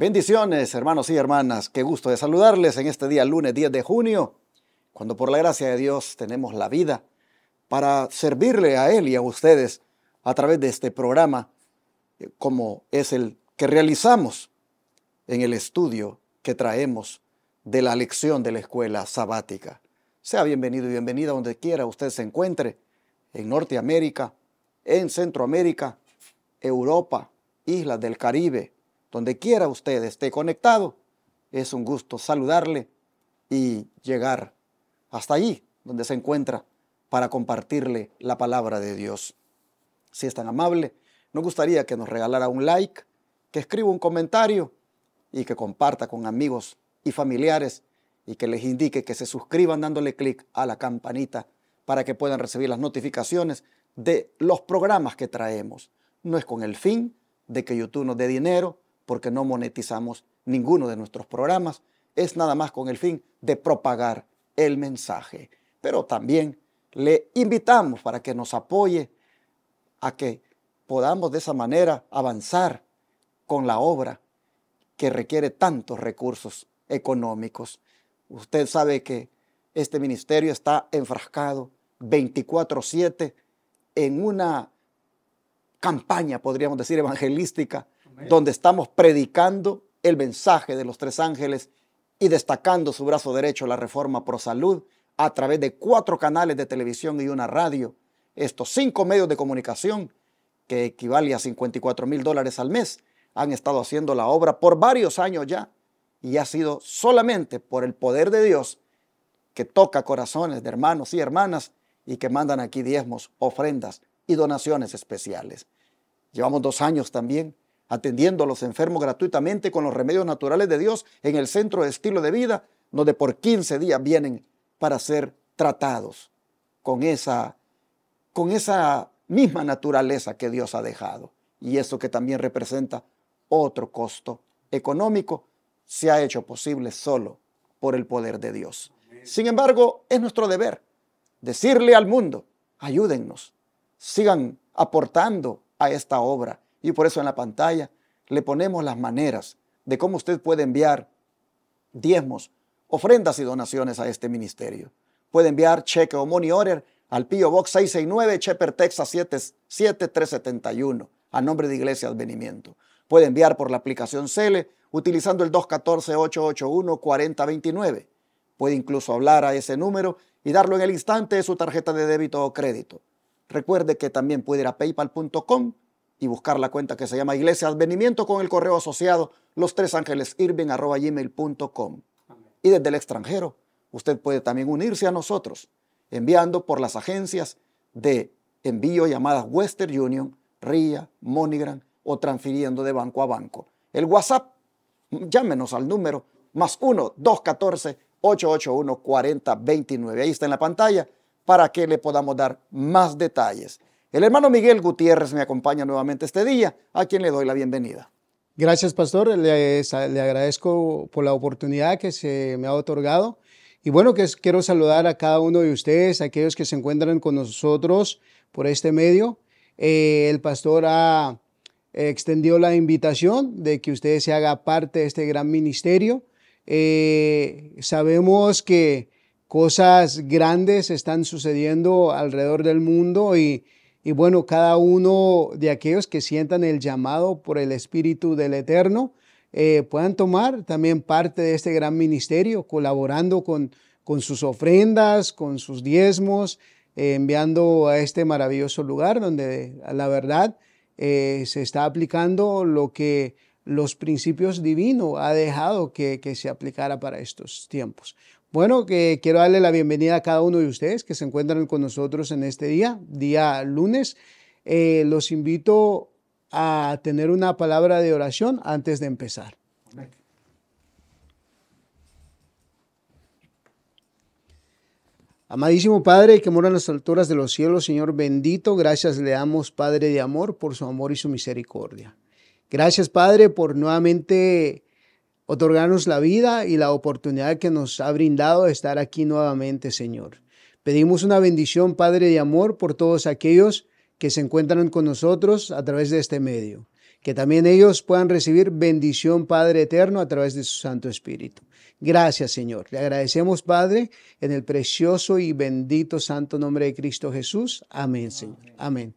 Bendiciones, hermanos y hermanas. Qué gusto de saludarles en este día, lunes 10 de junio, cuando por la gracia de Dios tenemos la vida para servirle a Él y a ustedes a través de este programa, como es el que realizamos en el estudio que traemos de la lección de la escuela sabática. Sea bienvenido y bienvenida donde quiera usted se encuentre, en Norteamérica, en Centroamérica, Europa, islas del Caribe, donde quiera usted esté conectado. Es un gusto saludarle y llegar hasta allí donde se encuentra para compartirle la palabra de Dios. Si es tan amable, nos gustaría que nos regalara un like, que escriba un comentario y que comparta con amigos y familiares y que les indique que se suscriban dándole clic a la campanita para que puedan recibir las notificaciones de los programas que traemos. No es con el fin de que YouTube nos dé dinero, porque no monetizamos ninguno de nuestros programas, es nada más con el fin de propagar el mensaje. Pero también le invitamos para que nos apoye a que podamos de esa manera avanzar con la obra que requiere tantos recursos económicos. Usted sabe que este ministerio está enfrascado 24/7 en una campaña, podríamos decir, evangelística, donde estamos predicando el mensaje de los tres ángeles y destacando su brazo derecho, la Reforma Pro Salud, a través de 4 canales de televisión y una radio. Estos 5 medios de comunicación, que equivale a $54,000 al mes, han estado haciendo la obra por varios años ya, y ha sido solamente por el poder de Dios que toca corazones de hermanos y hermanas y que mandan aquí diezmos, ofrendas y donaciones especiales. Llevamos 2 años también atendiendo a los enfermos gratuitamente con los remedios naturales de Dios en el Centro de Estilo de Vida, donde por 15 días vienen para ser tratados con esa misma naturaleza que Dios ha dejado. Y eso que también representa otro costo económico, se ha hecho posible solo por el poder de Dios. Sin embargo, es nuestro deber decirle al mundo: ayúdennos, sigan aportando a esta obra. Y por eso en la pantalla le ponemos las maneras de cómo usted puede enviar diezmos, ofrendas y donaciones a este ministerio. Puede enviar cheque o money order al P.O. Box 669, Shepherd, Texas 77371, a nombre de Iglesia Advenimiento. Puede enviar por la aplicación Cele utilizando el 214-881-4029. Puede incluso hablar a ese número y darlo en el instante de su tarjeta de débito o crédito. Recuerde que también puede ir a paypal.com y buscar la cuenta que se llama Iglesia Advenimiento con el correo asociado lostresangelesirving@gmail.com. Y desde el extranjero, usted puede también unirse a nosotros enviando por las agencias de envío llamadas Western Union, RIA, MoneyGram o transfiriendo de banco a banco. El WhatsApp, llámenos al número +1 214-881-4029. Ahí está en la pantalla para que le podamos dar más detalles. El hermano Miguel Gutiérrez me acompaña nuevamente este día, a quien le doy la bienvenida. Gracias, pastor. Le agradezco por la oportunidad que se me ha otorgado. Y bueno, quiero saludar a cada uno de ustedes, aquellos que se encuentran con nosotros por este medio. El pastor extendió la invitación de que usted se haga parte de este gran ministerio. Sabemos que cosas grandes están sucediendo alrededor del mundo y bueno, cada uno de aquellos que sientan el llamado por el Espíritu del Eterno puedan tomar también parte de este gran ministerio, colaborando con sus ofrendas, con sus diezmos, enviando a este maravilloso lugar donde la verdad se está aplicando lo que los principios divinos ha dejado que se aplicara para estos tiempos. Bueno, quiero darle la bienvenida a cada uno de ustedes que se encuentran con nosotros en este día lunes. Los invito a tener una palabra de oración antes de empezar. Amén. Amadísimo Padre, que mora en las alturas de los cielos, Señor bendito, gracias le damos, Padre de amor, por su amor y su misericordia. Gracias, Padre, por nuevamente otorgarnos la vida y la oportunidad que nos ha brindado de estar aquí nuevamente, Señor. Pedimos una bendición, Padre de amor, por todos aquellos que se encuentran con nosotros a través de este medio. que también ellos puedan recibir bendición, Padre eterno, a través de su Santo Espíritu. Gracias, Señor. Le agradecemos, Padre, en el precioso y bendito santo nombre de Cristo Jesús. Amén, Señor. Amén.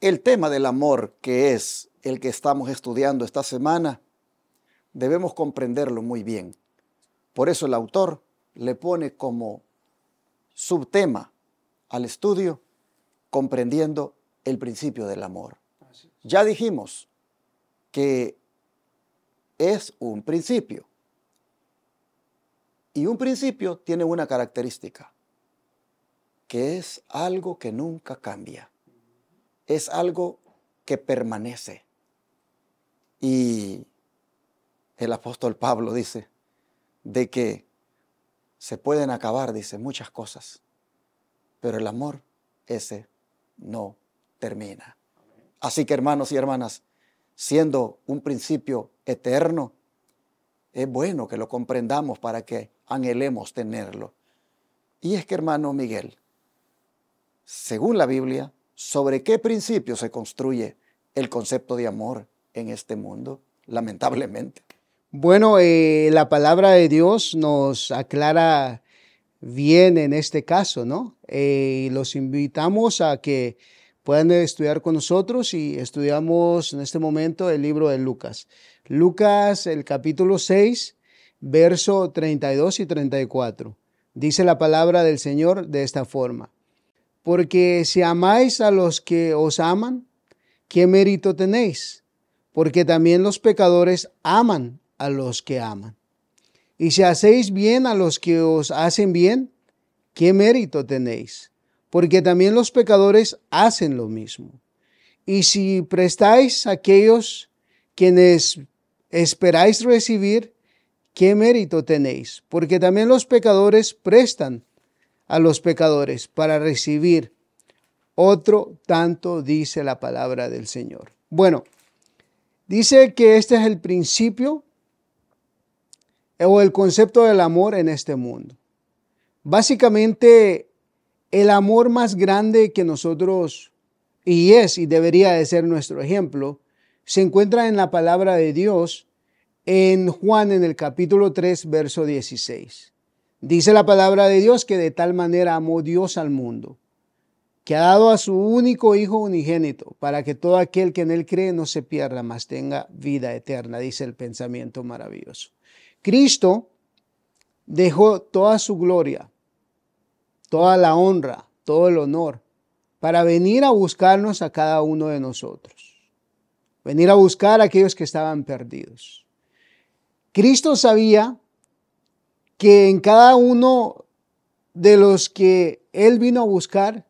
El tema del amor, que es el que estamos estudiando esta semana, debemos comprenderlo muy bien. Por eso el autor le pone como subtema al estudio, comprendiendo el principio del amor. Ya dijimos que es un principio. Y un principio tiene una característica, que es algo que nunca cambia. Es algo que permanece. Y el apóstol Pablo dice de que se pueden acabar, dice, muchas cosas, pero el amor ese no termina. Así que, hermanos y hermanas, siendo un principio eterno, es bueno que lo comprendamos para que anhelemos tenerlo. Y es que, hermano Miguel, según la Biblia, ¿sobre qué principio se construye el concepto de amor en este mundo? Lamentablemente. Bueno, la palabra de Dios nos aclara bien en este caso, ¿no? Los invitamos a que puedan estudiar con nosotros y estudiamos en este momento el libro de Lucas. Lucas, el capítulo 6, verso 32 y 34. Dice la palabra del Señor de esta forma. Porque si amáis a los que os aman, ¿qué mérito tenéis? Porque también los pecadores aman a los que aman. Y si hacéis bien a los que os hacen bien, ¿qué mérito tenéis? Porque también los pecadores hacen lo mismo. Y si prestáis a aquellos quienes esperáis recibir, ¿qué mérito tenéis? Porque también los pecadores prestan a los pecadores para recibir otro tanto, dice la palabra del Señor. Bueno, dice que este es el principio o el concepto del amor en este mundo. Básicamente, el amor más grande que nosotros, y debería de ser nuestro ejemplo, se encuentra en la palabra de Dios en Juan en el capítulo 3, verso 16. Dice la palabra de Dios que de tal manera amó Dios al mundo, que ha dado a su único Hijo unigénito, para que todo aquel que en él cree no se pierda, mas tenga vida eterna, dice el pensamiento maravilloso. Cristo dejó toda su gloria, toda la honra, todo el honor, para venir a buscarnos a cada uno de nosotros. Venir a buscar a aquellos que estaban perdidos. Cristo sabía que en cada uno de los que Él vino a buscar,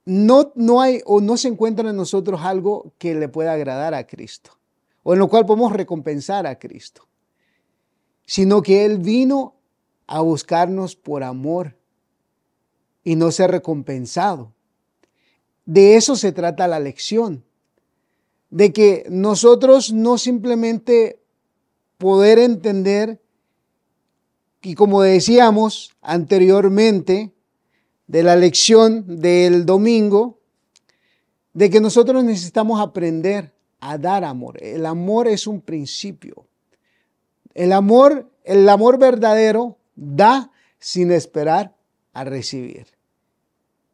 no hay o no se encuentra en nosotros algo que le pueda agradar a Cristo, o en lo cual podemos recompensar a Cristo, sino que Él vino a buscarnos por amor y no ser recompensado. De eso se trata la lección, de que nosotros no simplemente poder entender, y como decíamos anteriormente de la lección del domingo, de que nosotros necesitamos aprender a dar amor. El amor es un principio. El amor verdadero da sin esperar a recibir.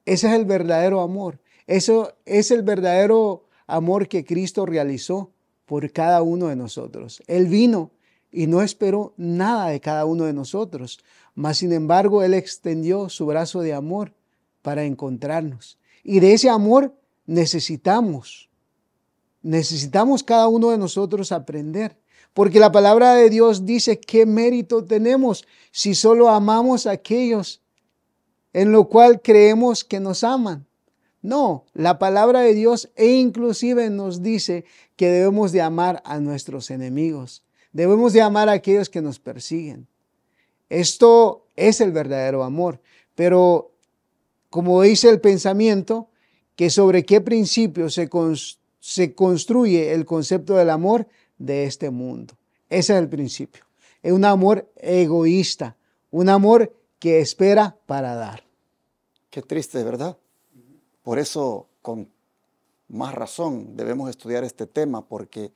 Ese es el verdadero amor. Eso es el verdadero amor que Cristo realizó por cada uno de nosotros. Él vino y no esperó nada de cada uno de nosotros, mas sin embargo Él extendió su brazo de amor para encontrarnos. Y de ese amor necesitamos cada uno de nosotros aprender. Porque la palabra de Dios dice qué mérito tenemos si solo amamos a aquellos en lo cual creemos que nos aman. No, la palabra de Dios inclusive nos dice que debemos de amar a nuestros enemigos. Debemos de amar a aquellos que nos persiguen. Esto es el verdadero amor. Pero como dice el pensamiento, que sobre qué principio se construye el concepto del amor de este mundo. Ese es el principio. Es un amor egoísta, un amor que espera para dar. Qué triste, ¿verdad? Por eso, con más razón debemos estudiar este tema porque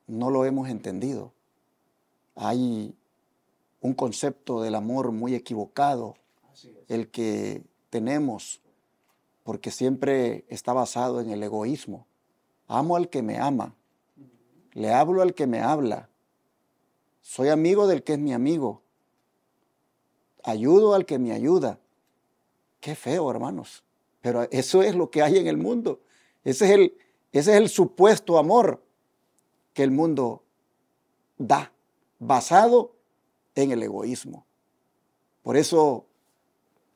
no lo hemos entendido. Hay un concepto del amor muy equivocado, el que tenemos, porque siempre está basado en el egoísmo. Amo al que me ama, le hablo al que me habla, soy amigo del que es mi amigo, ayudo al que me ayuda. Qué feo, hermanos, pero eso es lo que hay en el mundo. Ese es el supuesto amor que el mundo da, basado en el egoísmo. Por eso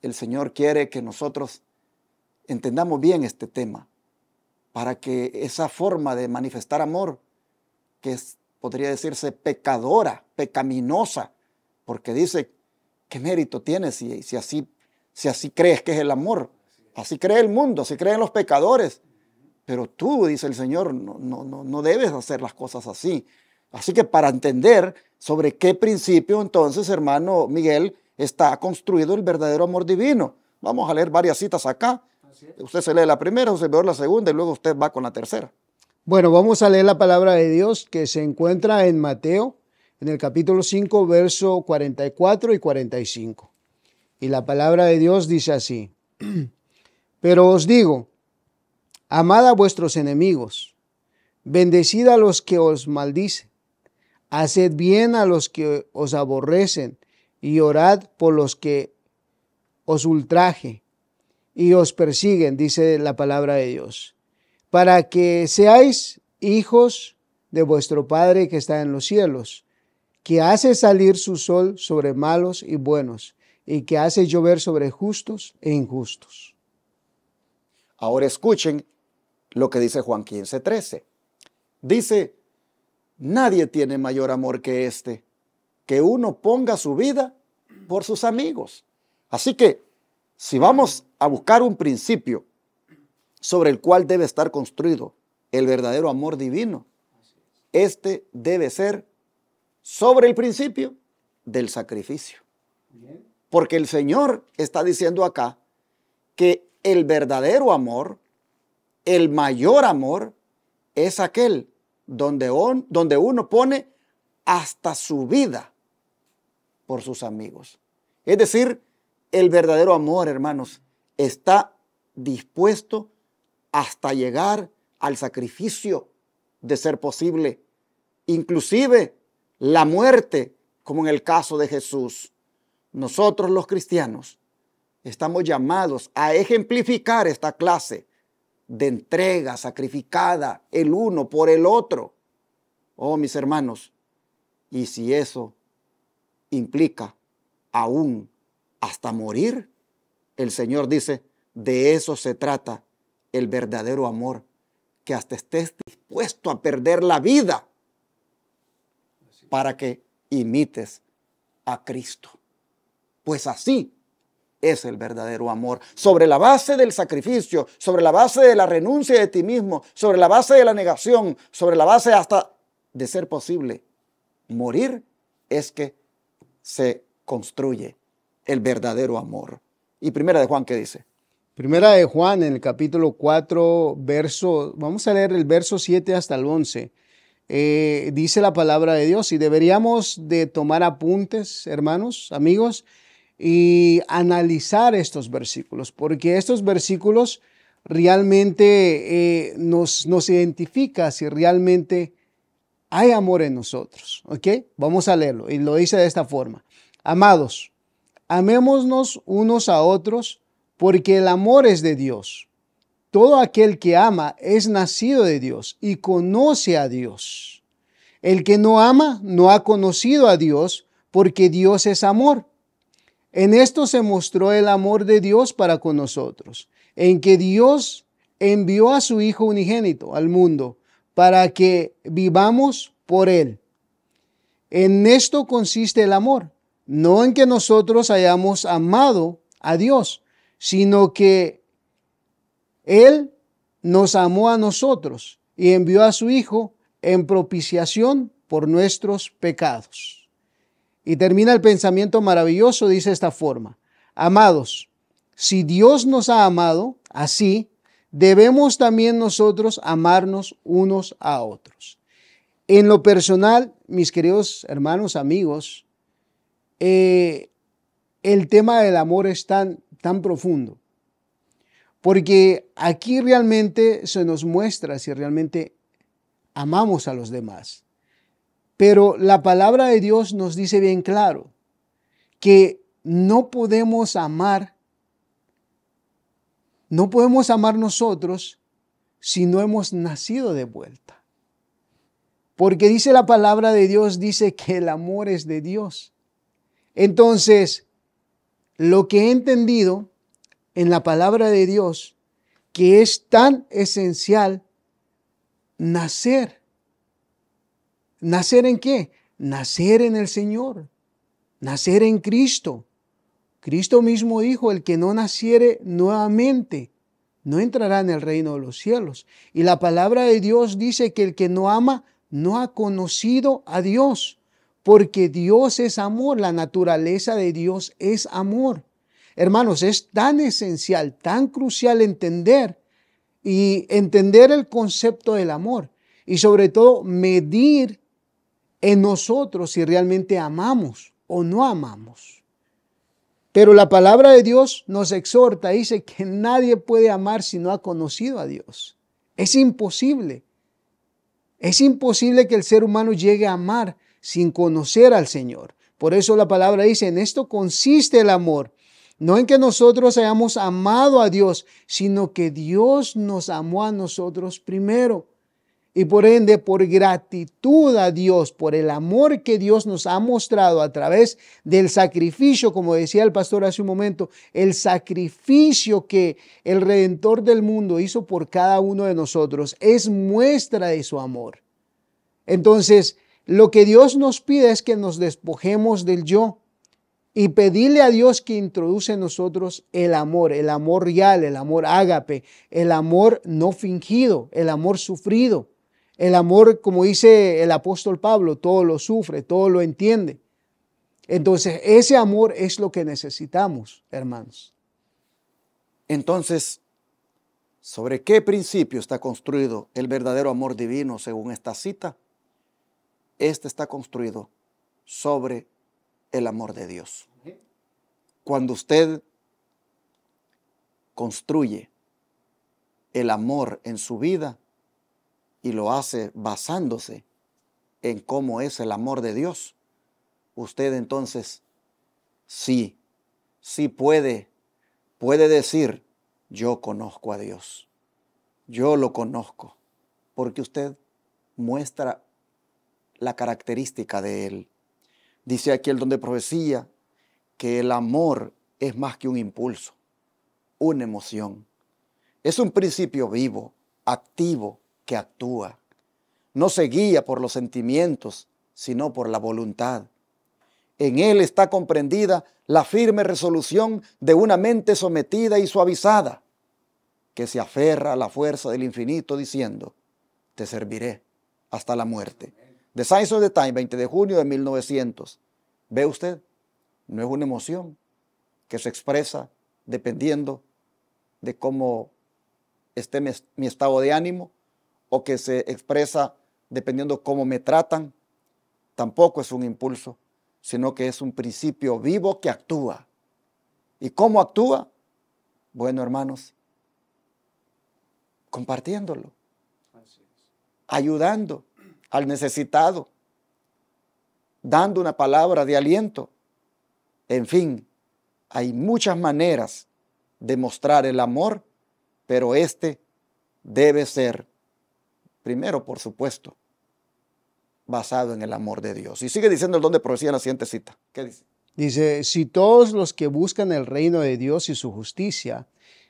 el Señor quiere que nosotros entendamos bien este tema, para que esa forma de manifestar amor, que podría decirse pecadora, pecaminosa, porque dice, ¿qué mérito tiene si así crees que es el amor? Así cree el mundo, así creen los pecadores. Pero tú, dice el Señor, no debes hacer las cosas así. Así que para entender sobre qué principio entonces, hermano Miguel, está construido el verdadero amor divino. Vamos a leer varias citas acá. Usted se lee la primera, usted ve la segunda y luego usted va con la tercera. Bueno, vamos a leer la palabra de Dios que se encuentra en Mateo, en el capítulo 5, verso 44 y 45. Y la palabra de Dios dice así: pero os digo, amad a vuestros enemigos, bendecid a los que os maldicen, haced bien a los que os aborrecen, y orad por los que os ultraje y os persiguen, dice la palabra de Dios, para que seáis hijos de vuestro Padre que está en los cielos, que hace salir su sol sobre malos y buenos, y que hace llover sobre justos e injustos. Ahora escuchen lo que dice Juan 15:13. Dice, nadie tiene mayor amor que este, que uno ponga su vida por sus amigos. Así que, si vamos a buscar un principio sobre el cual debe estar construido el verdadero amor divino, este debe ser sobre el principio del sacrificio. Porque el Señor está diciendo acá que el verdadero amor, el mayor amor, es aquel donde uno pone hasta su vida por sus amigos. Es decir, el verdadero amor, hermanos, está dispuesto hasta llegar al sacrificio de ser posible, inclusive la muerte, como en el caso de Jesús. Nosotros los cristianos estamos llamados a ejemplificar esta clase de entrega sacrificada el uno por el otro. Oh, mis hermanos, y si eso implica aún hasta morir, el Señor dice, de eso se trata el verdadero amor, que hasta estés dispuesto a perder la vida para que imites a Cristo. Pues así es el verdadero amor, sobre la base del sacrificio, sobre la base de la renuncia de ti mismo, sobre la base de la negación, sobre la base hasta de ser posible morir, es que se construye el verdadero amor. Y primera de Juan, ¿qué dice? Primera de Juan, en el capítulo 4, vamos a leer el verso 7 hasta el 11. Dice la palabra de Dios, y deberíamos de tomar apuntes, hermanos, amigos, y analizar estos versículos, porque estos versículos realmente nos identifica si realmente hay amor en nosotros. ¿Ok? Vamos a leerlo, y lo dice de esta forma: amados, amémonos unos a otros, porque el amor es de Dios. Todo aquel que ama es nacido de Dios y conoce a Dios. El que no ama no ha conocido a Dios, porque Dios es amor. En esto se mostró el amor de Dios para con nosotros, en que Dios envió a su Hijo unigénito al mundo para que vivamos por Él. En esto consiste el amor, no en que nosotros hayamos amado a Dios, sino que Él nos amó a nosotros y envió a su Hijo en propiciación por nuestros pecados. Y termina el pensamiento maravilloso, dice de esta forma: amados, si Dios nos ha amado así, debemos también nosotros amarnos unos a otros. En lo personal, mis queridos hermanos, amigos, el tema del amor es tan profundo, porque aquí realmente se nos muestra si realmente amamos a los demás. Pero la palabra de Dios nos dice bien claro que no podemos amar nosotros si no hemos nacido de vuelta. Porque dice la palabra de Dios, dice que el amor es de Dios. Entonces, lo que he entendido en la palabra de Dios, que es tan esencial nacer. ¿Nacer en qué? Nacer en el Señor, nacer en Cristo. Cristo mismo dijo, el que no naciere nuevamente no entrará en el reino de los cielos. Y la palabra de Dios dice que el que no ama no ha conocido a Dios, porque Dios es amor, la naturaleza de Dios es amor. Hermanos, es tan esencial, tan crucial entender el concepto del amor y sobre todo medir en nosotros si realmente amamos o no amamos. Pero la palabra de Dios nos exhorta, dice que nadie puede amar si no ha conocido a Dios. Es imposible. Es imposible que el ser humano llegue a amar sin conocer al Señor. Por eso la palabra dice, en esto consiste el amor. No en que nosotros hayamos amado a Dios, sino que Dios nos amó a nosotros primero. Y por ende, por gratitud a Dios, por el amor que Dios nos ha mostrado a través del sacrificio, como decía el pastor hace un momento, el sacrificio que el Redentor del mundo hizo por cada uno de nosotros, es muestra de su amor. Entonces, lo que Dios nos pide es que nos despojemos del yo y pedirle a Dios que introduce en nosotros el amor real, el amor ágape, el amor no fingido, el amor sufrido. El amor, como dice el apóstol Pablo, todo lo sufre, todo lo entiende. Entonces, ese amor es lo que necesitamos, hermanos. Entonces, ¿sobre qué principio está construido el verdadero amor divino según esta cita? Este está construido sobre el amor de Dios. Cuando usted construye el amor en su vida, y lo hace basándose en cómo es el amor de Dios, usted entonces sí puede decir, yo conozco a Dios, yo lo conozco, porque usted muestra la característica de Él. Dice aquí el don de profecía que el amor es más que un impulso, una emoción. Es un principio vivo, activo, que actúa. No se guía por los sentimientos, sino por la voluntad. En él está comprendida la firme resolución de una mente sometida y suavizada, que se aferra a la fuerza del infinito diciendo, te serviré hasta la muerte. The Signs of the Time, 20 de junio de 1900. ¿Ve usted? No es una emoción que se expresa dependiendo de cómo esté mi estado de ánimo, o que se expresa dependiendo cómo me tratan. Tampoco es un impulso, sino que es un principio vivo que actúa. ¿Y cómo actúa? Bueno, hermanos, compartiéndolo, ayudando al necesitado, dando una palabra de aliento. En fin, hay muchas maneras de mostrar el amor, pero este debe ser primero, por supuesto, basado en el amor de Dios. Y sigue diciendo el don de profecía en la siguiente cita. ¿Qué dice? Dice, si todos los que buscan el reino de Dios y su justicia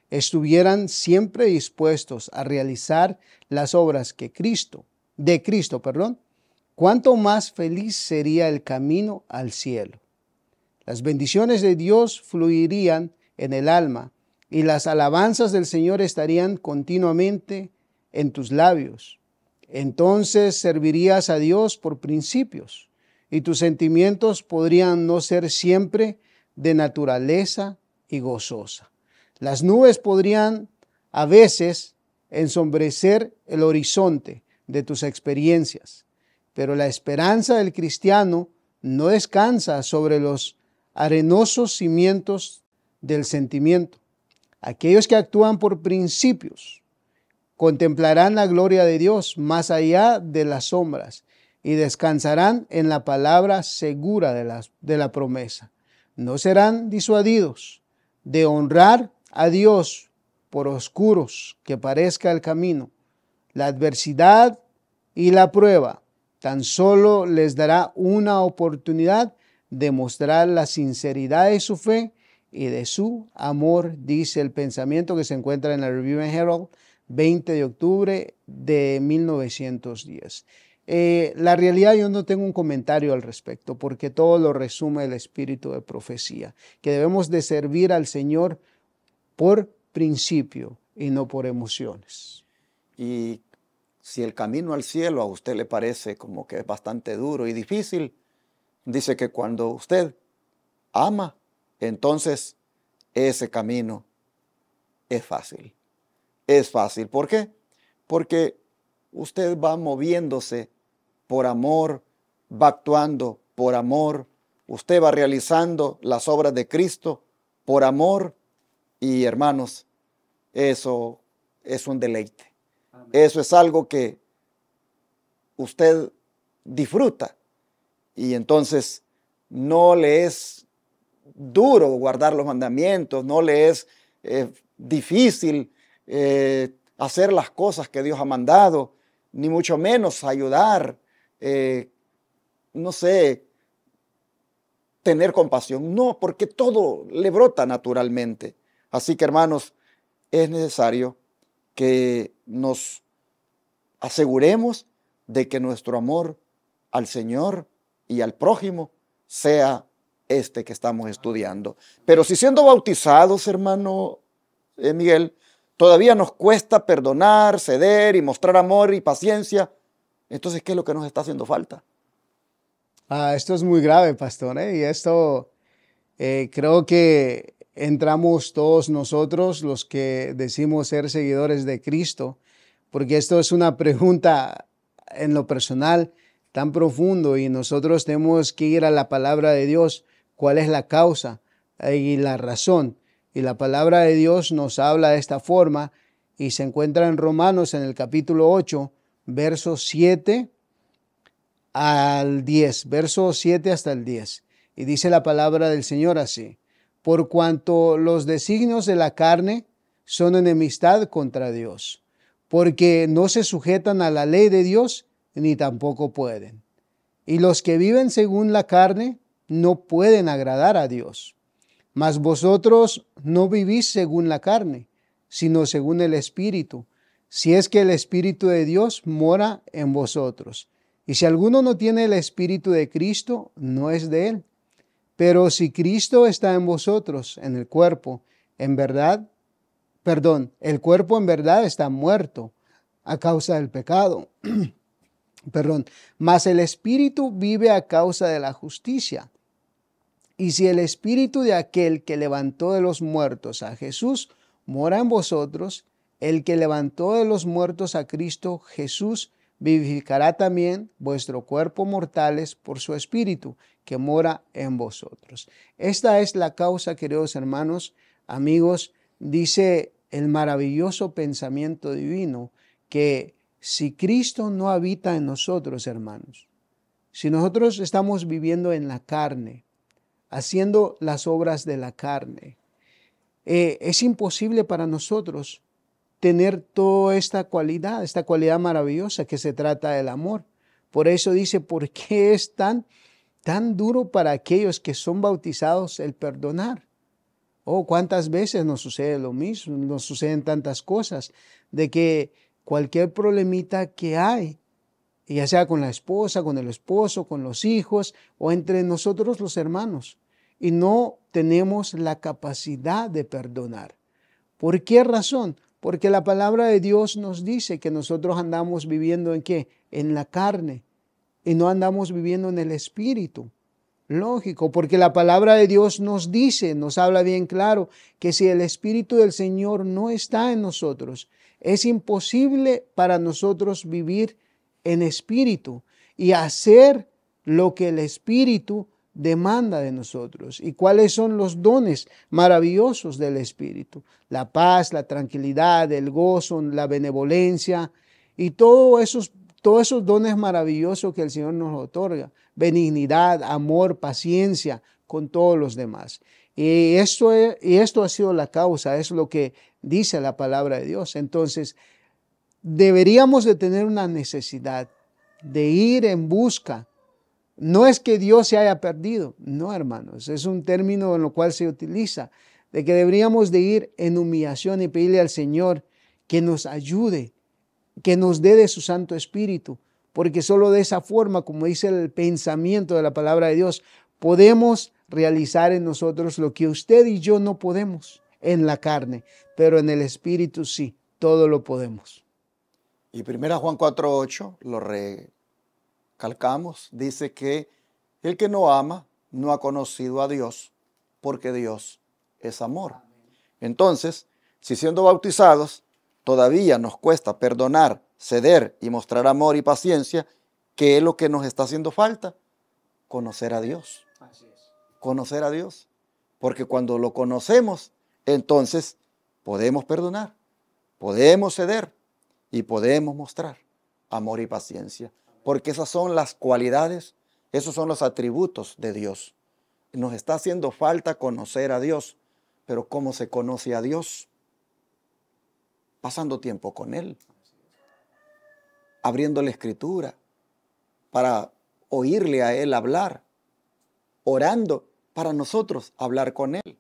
estuvieran siempre dispuestos a realizar las obras de Cristo, cuánto más feliz sería el camino al cielo. Las bendiciones de Dios fluirían en el alma y las alabanzas del Señor estarían continuamente en tus labios. Entonces servirías a Dios por principios y tus sentimientos podrían no ser siempre de naturaleza y gozosa. Las nubes podrían a veces ensombrecer el horizonte de tus experiencias, pero la esperanza del cristiano no descansa sobre los arenosos cimientos del sentimiento. Aquellos que actúan por principios contemplarán la gloria de Dios más allá de las sombras y descansarán en la palabra segura de la promesa. No serán disuadidos de honrar a Dios por oscuros que parezca el camino. La adversidad y la prueba tan solo les dará una oportunidad de mostrar la sinceridad de su fe y de su amor, dice el pensamiento que se encuentra en la Review and Herald, 20 de octubre de 1910. La realidad, yo no tengo un comentario al respecto, porque todo lo resume el espíritu de profecía, que debemos de servir al Señor por principio y no por emociones. Y si el camino al cielo a usted le parece como que es bastante duro y difícil, dice que cuando usted ama, entonces ese camino es fácil. Es fácil. ¿Por qué? Porque usted va moviéndose por amor, va actuando por amor, usted va realizando las obras de Cristo por amor y, hermanos, eso es un deleite. Amén. Eso es algo que usted disfruta y entonces no le es duro guardar los mandamientos, no le es difícil hacer las cosas que Dios ha mandado, ni mucho menos ayudar, no sé, tener compasión. No, porque todo le brota naturalmente. Así que, hermanos, es necesario que nos aseguremos de que nuestro amor al Señor y al prójimo sea este que estamos estudiando. Pero si siendo bautizados, hermano Miguel, todavía nos cuesta perdonar, ceder y mostrar amor y paciencia, entonces, ¿qué es lo que nos está haciendo falta? Esto es muy grave, pastor, y esto creo que entramos todos nosotros, los que decimos ser seguidores de Cristo, porque esto es una pregunta en lo personal tan profundo y nosotros tenemos que ir a la palabra de Dios. ¿Cuál es la causa y la razón? Y la palabra de Dios nos habla de esta forma y se encuentra en Romanos en el capítulo 8, versos 7 al 10, verso 7 hasta el 10. Y dice la palabra del Señor así: por cuanto los designios de la carne son enemistad contra Dios, porque no se sujetan a la ley de Dios, ni tampoco pueden. Y los que viven según la carne no pueden agradar a Dios. Mas vosotros no vivís según la carne, sino según el Espíritu, si es que el Espíritu de Dios mora en vosotros. Y si alguno no tiene el Espíritu de Cristo, no es de él. Pero si Cristo está en vosotros, en el cuerpo, el cuerpo en verdad está muerto a causa del pecado. Mas el Espíritu vive a causa de la justicia. Y si el Espíritu de aquel que levantó de los muertos a Jesús mora en vosotros, el que levantó de los muertos a Cristo Jesús vivificará también vuestro cuerpo mortales por su Espíritu que mora en vosotros. Esta es la causa, queridos hermanos, amigos, dice el maravilloso pensamiento divino, que si Cristo no habita en nosotros, hermanos, si nosotros estamos viviendo en la carne, haciendo las obras de la carne, es imposible para nosotros tener toda esta cualidad maravillosa que se trata del amor. Por eso dice, ¿por qué es tan duro para aquellos que son bautizados el perdonar? Oh, cuántas veces nos sucede lo mismo, nos suceden tantas cosas, de que cualquier problemita que hay, ya sea con la esposa, con el esposo, con los hijos o entre nosotros los hermanos, y no tenemos la capacidad de perdonar. ¿Por qué razón? Porque la palabra de Dios nos dice que nosotros andamos viviendo ¿en qué? En la carne, y no andamos viviendo en el Espíritu. Lógico, porque la palabra de Dios nos dice, nos habla bien claro, que si el Espíritu del Señor no está en nosotros, es imposible para nosotros vivir en espíritu y hacer lo que el Espíritu demanda de nosotros. ¿Y cuáles son los dones maravillosos del Espíritu? La paz, la tranquilidad, el gozo, la benevolencia y todos esos dones maravillosos que el Señor nos otorga. Benignidad, amor, paciencia con todos los demás. Y esto ha sido la causa, es lo que dice la palabra de Dios. Entonces, deberíamos de tener una necesidad de ir en busca. No es que Dios se haya perdido, no, hermanos, es un término en lo cual se utiliza, de que deberíamos de ir en humillación y pedirle al Señor que nos ayude, que nos dé de su Santo Espíritu, porque solo de esa forma, como dice el pensamiento de la palabra de Dios, podemos realizar en nosotros lo que usted y yo no podemos en la carne, pero en el Espíritu sí, todo lo podemos. Y 1 Juan 4:8, lo recalcamos, dice que el que no ama no ha conocido a Dios, porque Dios es amor. Entonces, si siendo bautizados todavía nos cuesta perdonar, ceder y mostrar amor y paciencia, ¿qué es lo que nos está haciendo falta? Conocer a Dios. Así es. Conocer a Dios. Porque cuando lo conocemos, entonces podemos perdonar, podemos ceder y podemos mostrar amor y paciencia. Porque esas son las cualidades, esos son los atributos de Dios. Nos está haciendo falta conocer a Dios. Pero ¿cómo se conoce a Dios? Pasando tiempo con Él, abriendo la Escritura para oírle a Él hablar, orando para nosotros hablar con Él.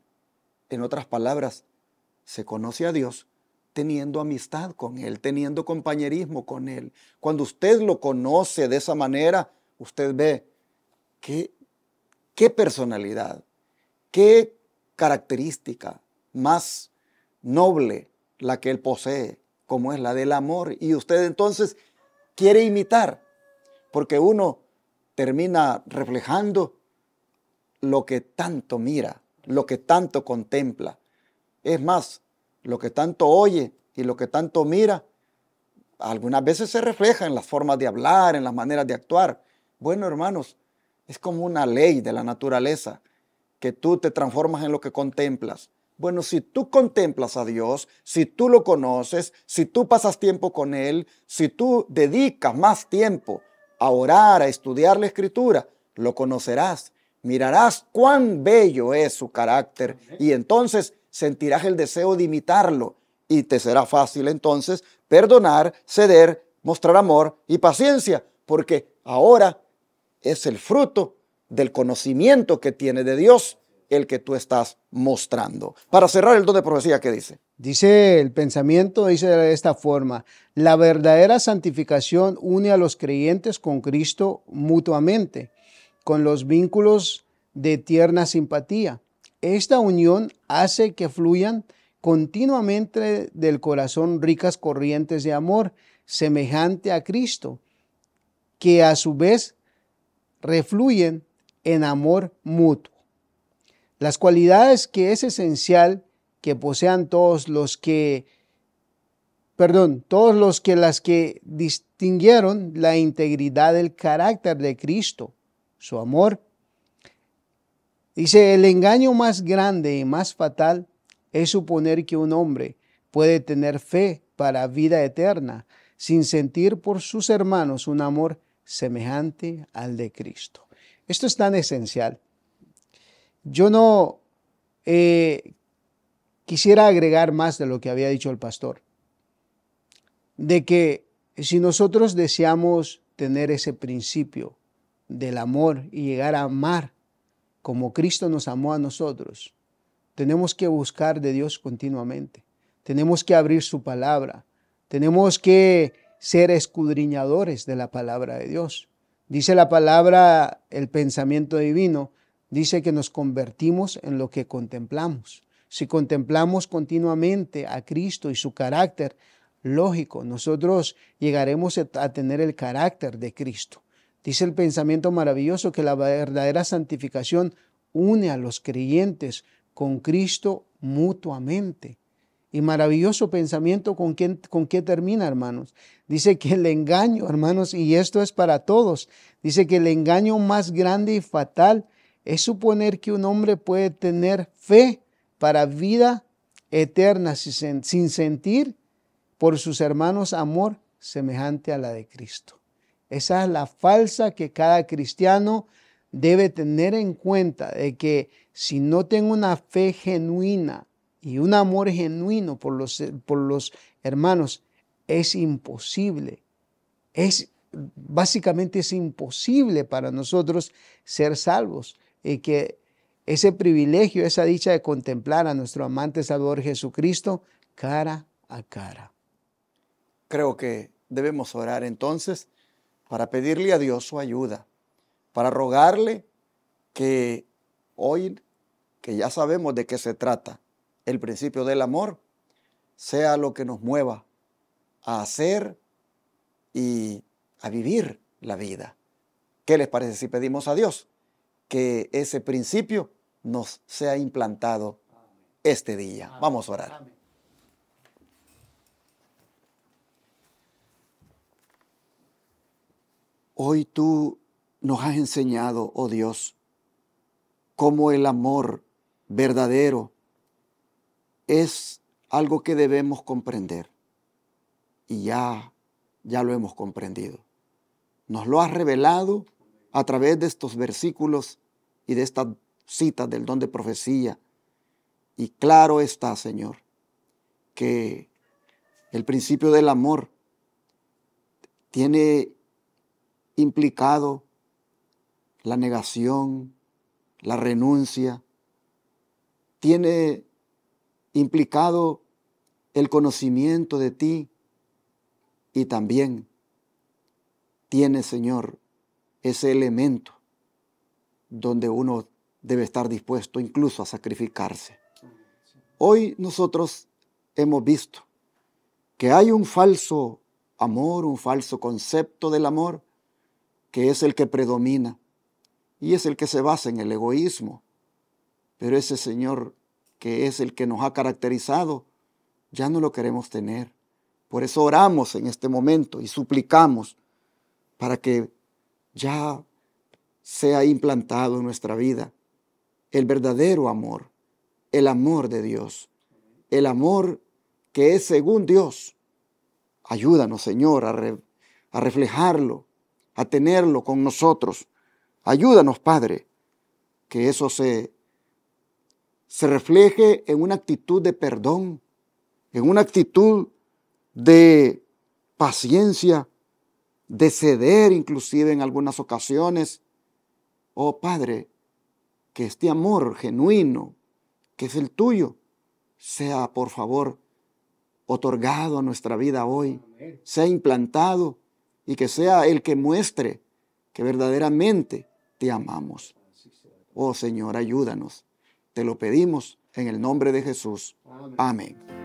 En otras palabras, se conoce a Dios teniendo amistad con Él, teniendo compañerismo con Él. Cuando usted lo conoce de esa manera, usted ve qué personalidad, qué característica más noble la que Él posee, como es la del amor. Y usted entonces quiere imitar, porque uno termina reflejando lo que tanto mira, lo que tanto contempla. Es más, lo que tanto oye y lo que tanto mira, algunas veces se refleja en las formas de hablar, en las maneras de actuar. Bueno, hermanos, es como una ley de la naturaleza, que tú te transformas en lo que contemplas. Bueno, si tú contemplas a Dios, si tú lo conoces, si tú pasas tiempo con Él, si tú dedicas más tiempo a orar, a estudiar la Escritura, lo conocerás, mirarás cuán bello es su carácter y entonces sentirás el deseo de imitarlo y te será fácil entonces perdonar, ceder, mostrar amor y paciencia, porque ahora es el fruto del conocimiento que tiene de Dios el que tú estás mostrando. Para cerrar el don de profecía, ¿qué dice? Dice el pensamiento, dice de esta forma: la verdadera santificación une a los creyentes con Cristo mutuamente, con los vínculos de tierna simpatía. Esta unión hace que fluyan continuamente del corazón ricas corrientes de amor semejante a Cristo, que a su vez refluyen en amor mutuo. Las cualidades que es esencial que posean todos los que distinguieron la integridad del carácter de Cristo, su amor. Dice, el engaño más grande y más fatal es suponer que un hombre puede tener fe para vida eterna sin sentir por sus hermanos un amor semejante al de Cristo. Esto es tan esencial. Yo no quisiera agregar más de lo que había dicho el pastor, de que si nosotros deseamos tener ese principio del amor y llegar a amar como Cristo nos amó a nosotros, tenemos que buscar de Dios continuamente, tenemos que abrir su palabra, tenemos que ser escudriñadores de la palabra de Dios. Dice la palabra, el pensamiento divino, dice que nos convertimos en lo que contemplamos. Si contemplamos continuamente a Cristo y su carácter, lógico, nosotros llegaremos a tener el carácter de Cristo. Dice el pensamiento maravilloso que la verdadera santificación une a los creyentes con Cristo mutuamente. Y maravilloso pensamiento con qué termina, hermanos. Dice que el engaño, hermanos, y esto es para todos, dice que el engaño más grande y fatal es suponer que un hombre puede tener fe para vida eterna sin sentir por sus hermanos amor semejante a la de Cristo. Esa es la falsa que cada cristiano debe tener en cuenta, de que si no tengo una fe genuina y un amor genuino por los hermanos, es imposible. Básicamente es imposible para nosotros ser salvos. Y que ese privilegio, esa dicha de contemplar a nuestro amante Salvador Jesucristo cara a cara. Creo que debemos orar entonces para pedirle a Dios su ayuda, para rogarle que hoy, que ya sabemos de qué se trata, el principio del amor, sea lo que nos mueva a hacer y a vivir la vida. ¿Qué les parece si pedimos a Dios que ese principio nos sea implantado este día? Vamos a orar. Hoy tú nos has enseñado, oh Dios, cómo el amor verdadero es algo que debemos comprender. Y ya lo hemos comprendido. Nos lo has revelado a través de estos versículos y de estas citas del don de profecía. Y claro está, Señor, que el principio del amor tiene implicado la negación, la renuncia, tiene implicado el conocimiento de ti y también tiene, Señor, ese elemento donde uno debe estar dispuesto incluso a sacrificarse. Hoy nosotros hemos visto que hay un falso amor, un falso concepto del amor, que es el que predomina y es el que se basa en el egoísmo. Pero ese Señor, que es el que nos ha caracterizado, ya no lo queremos tener. Por eso oramos en este momento y suplicamos para que ya sea implantado en nuestra vida el verdadero amor, el amor de Dios, el amor que es según Dios. Ayúdanos, Señor, a reflejarlo, a tenerlo con nosotros. Ayúdanos, Padre, que eso se refleje en una actitud de perdón, en una actitud de paciencia, de ceder inclusive en algunas ocasiones. Oh Padre, que este amor genuino, que es el tuyo, sea por favor otorgado a nuestra vida hoy, sea implantado y que sea el que muestre que verdaderamente te amamos. Oh Señor, ayúdanos. Te lo pedimos en el nombre de Jesús. Amén.